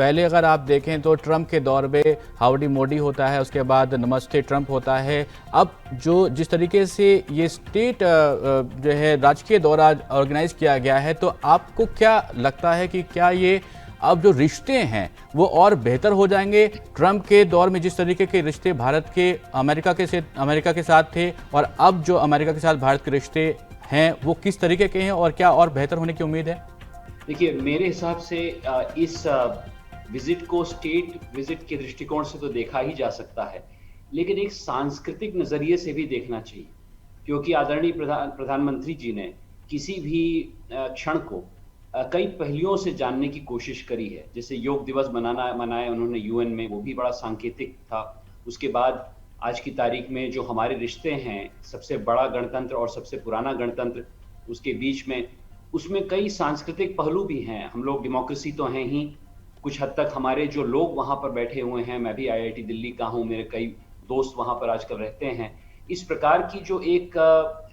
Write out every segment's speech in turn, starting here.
पहले अगर आप देखें तो ट्रंप के दौर में हाउडी मोडी होता है, उसके बाद नमस्ते ट्रंप होता है। अब जो जिस तरीके से ये स्टेट जो है राजकीय दौरा ऑर्गेनाइज किया गया है, तो आपको क्या लगता है कि क्या ये अब जो रिश्ते हैं वो और बेहतर हो जाएंगे? ट्रंप के दौर में जिस तरीके के रिश्ते भारत के अमेरिका के साथ थे, और अब जो अमेरिका के साथ भारत के रिश्ते हैं वो किस तरीके के हैं, और क्या और बेहतर होने की उम्मीद है? देखिए, मेरे हिसाब से इस विजिट को स्टेट विजिट के दृष्टिकोण से तो देखा ही जा सकता है, लेकिन एक सांस्कृतिक नजरिए से भी देखना चाहिए, क्योंकि आदरणीय प्रधानमंत्री जी ने किसी भी क्षण को कई पहलुओं से जानने की कोशिश करी है। जैसे योग दिवस मनाया उन्होंने यूएन में, वो भी बड़ा सांकेतिक था। उसके बाद आज की तारीख में जो हमारे रिश्ते हैं, सबसे बड़ा गणतंत्र और सबसे पुराना गणतंत्र, उसके बीच में उसमें कई सांस्कृतिक पहलू भी हैं। हम लोग डेमोक्रेसी तो हैं ही, कुछ हद तक हमारे जो लोग वहाँ पर बैठे हुए हैं, मैं भी आईआईटी दिल्ली का हूँ, मेरे कई दोस्त वहाँ पर आजकल रहते हैं। इस प्रकार की जो एक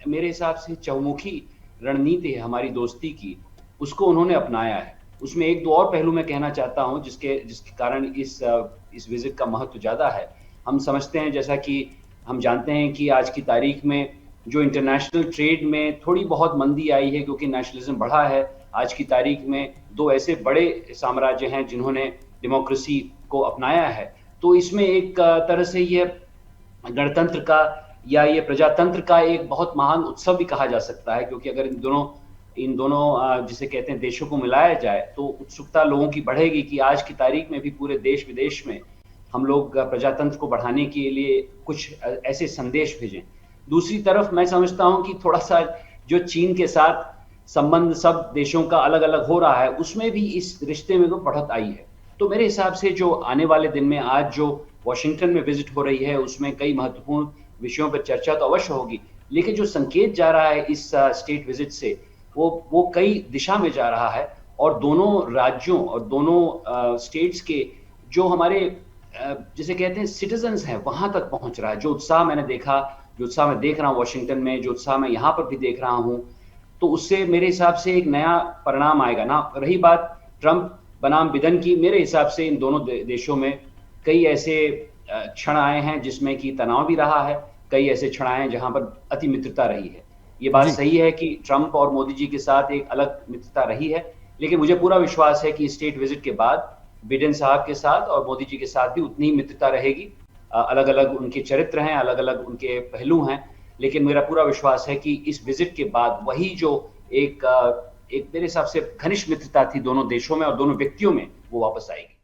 मेरे हिसाब से चहुमुखी रणनीति है हमारी दोस्ती की, उसको उन्होंने अपनाया है। उसमें एक दो और पहलू मैं कहना चाहता हूँ जिसके कारण इस विजिट का महत्व ज़्यादा है। हम समझते हैं, जैसा कि हम जानते हैं कि आज की तारीख में जो इंटरनेशनल ट्रेड में थोड़ी बहुत मंदी आई है, क्योंकि नेशनलिज्म बढ़ा है। आज की तारीख में दो ऐसे बड़े साम्राज्य हैं जिन्होंने डेमोक्रेसी को अपनाया है, तो इसमें एक तरह से ये गणतंत्र का या ये प्रजातंत्र का एक बहुत महान उत्सव भी कहा जा सकता है, क्योंकि अगर इन दोनों जिसे कहते हैं देशों को मिलाया जाए, तो उत्सुकता लोगों की बढ़ेगी कि आज की तारीख में भी पूरे देश विदेश में हम लोग प्रजातंत्र को बढ़ाने के लिए कुछ ऐसे संदेश भेजें। दूसरी तरफ मैं समझता हूं कि थोड़ा सा जो चीन के साथ संबंध सब देशों का अलग अलग हो रहा है, उसमें भी इस रिश्ते में तो बढ़त आई है। तो मेरे हिसाब से जो आने वाले दिन में आज जो वॉशिंगटन में विजिट हो रही है, उसमें कई महत्वपूर्ण विषयों पर चर्चा तो अवश्य होगी, लेकिन जो संकेत जा रहा है इस स्टेट विजिट से, वो कई दिशा में जा रहा है। और दोनों राज्यों और दोनों स्टेट्स के जो हमारे जिसे कहते हैं सिटीजन्स हैं, वहां तक पहुंच रहा है। जो उत्साह मैंने देखा, जो उत्साह मैं देख रहा हूँ वॉशिंगटन में, जो उत्साह मैं यहाँ पर भी देख रहा हूँ, तो उससे मेरे हिसाब से एक नया परिणाम आएगा ना। रही बात ट्रंप बनाम बिडेन की, मेरे हिसाब से इन दोनों देशों में कई ऐसे क्षण आए हैं जिसमें कि तनाव भी रहा है, कई ऐसे क्षण आए हैं जहां पर अति मित्रता रही है। ये बात जी। सही है कि ट्रंप और मोदी जी के साथ एक अलग मित्रता रही है, लेकिन मुझे पूरा विश्वास है कि स्टेट विजिट के बाद बिडेन साहब के साथ और मोदी जी के साथ भी उतनी ही मित्रता रहेगी। अलग अलग उनके चरित्र हैं, अलग अलग उनके पहलू हैं, लेकिन मेरा पूरा विश्वास है कि इस विजिट के बाद वही जो एक मेरे हिसाब से घनिष्ठ मित्रता थी दोनों देशों में और दोनों व्यक्तियों में, वो वापस आएगी।